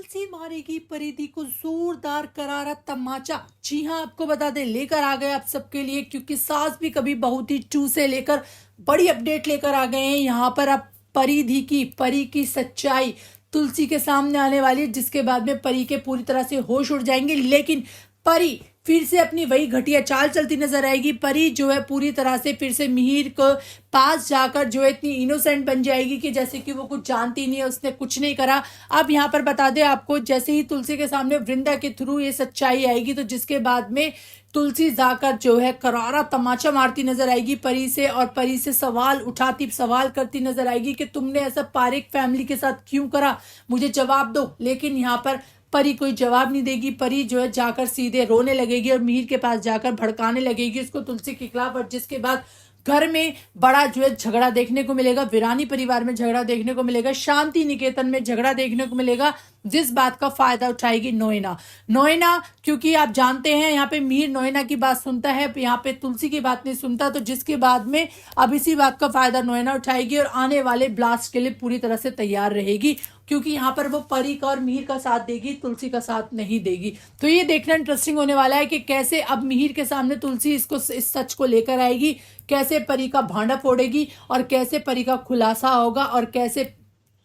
तुलसी मारेगी परिधि को जोरदार करारा तमाचा। जी हाँ, आपको बता दें लेकर आ गए आप सबके लिए, क्योंकि सास भी कभी बहू थी 2 से लेकर बड़ी अपडेट लेकर आ गए हैं। यहाँ पर अब परी की सच्चाई तुलसी के सामने आने वाली है, जिसके बाद में परी के पूरी तरह से होश उड़ जाएंगे। लेकिन परी फिर से अपनी वही घटिया चाल चलती नजर आएगी। परी जो है पूरी तरह से फिर से मिहिर को पास जाकर जो है इतनी इनोसेंट बन जाएगी कि जैसे कि वो कुछ जानती नहीं है, उसने कुछ नहीं करा। अब यहाँ पर बता दें आपको, जैसे ही तुलसी के सामने वृंदा के थ्रू ये सच्चाई आएगी, तो जिसके बाद में तुलसी जाकर जो है करारा तमाचा मारती नजर आएगी परी से, और परी से सवाल करती नजर आएगी कि तुमने ऐसा पारिक फैमिली के साथ क्यों करा, मुझे जवाब दो। लेकिन यहाँ पर परी कोई जवाब नहीं देगी। परी जो है जाकर सीधे रोने लगेगी और मिहिर के पास जाकर भड़काने लगेगी उसको तुलसी के खिलाफ। और जिसके बाद घर में बड़ा जो है झगड़ा देखने को मिलेगा, वीरानी परिवार में झगड़ा देखने को मिलेगा, शांति निकेतन में झगड़ा देखने को मिलेगा, जिस बात का फायदा उठाएगी नोएना। क्योंकि आप जानते हैं यहाँ पे मिहिर नोएना की बात सुनता है, यहाँ पे तुलसी की बात नहीं सुनता, तो जिसके बाद में अब इसी बात का फायदा नोएना उठाएगी और आने वाले ब्लास्ट के लिए पूरी तरह से तैयार रहेगी, क्योंकि यहाँ पर वो परी का और मिहिर का साथ देगी, तुलसी का साथ नहीं देगी। तो ये देखना इंटरेस्टिंग होने वाला है कि कैसे अब मिहिर के सामने तुलसी इस सच को लेकर आएगी, कैसे परी का भांडा फोड़ेगी और कैसे परी का खुलासा होगा, और कैसे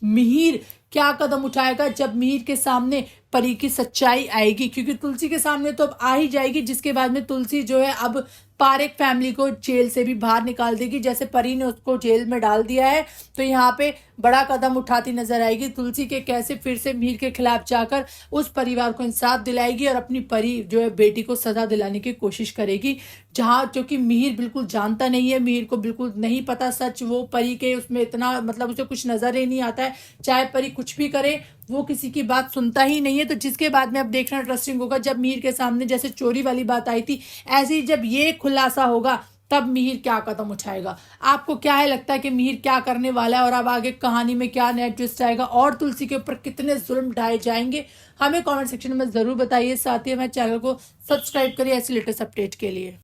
मिहिर क्या कदम उठाएगा जब मिहिर के सामने परी की सच्चाई आएगी। क्योंकि तुलसी के सामने तो अब आ ही जाएगी, जिसके बाद में तुलसी जो है अब पारेख फैमिली को जेल से भी बाहर निकाल देगी, जैसे परी ने उसको जेल में डाल दिया है। तो यहाँ पे बड़ा कदम उठाती नजर आएगी तुलसी के, कैसे फिर से मिहिर के खिलाफ जाकर उस परिवार को इंसाफ दिलाएगी और अपनी परी जो है बेटी को सजा दिलाने की कोशिश करेगी। जहाँ क्योंकि मिहिर बिल्कुल जानता नहीं है, मिहिर को बिल्कुल नहीं पता सच, वो परी के उसमें इतना मतलब उसे कुछ नजर ही नहीं आता है, चाहे परी कुछ भी करे वो किसी की बात सुनता ही नहीं है। तो जिसके बाद में अब देखना इंटरेस्टिंग होगा, जब मिहिर के सामने जैसे चोरी वाली बात आई थी, ऐसे ही जब ये खुलासा होगा तब मिहिर क्या कदम उठाएगा। आपको क्या है लगता है कि मिहिर क्या करने वाला है, और अब आगे कहानी में क्या नया ट्विस्ट आएगा और तुलसी के ऊपर कितने जुल्म ढाए जाएंगे, हमें कमेंट सेक्शन में जरूर बताइए। साथ ही हमारे चैनल को सब्सक्राइब करिए ऐसी लेटेस्ट अपडेट के लिए।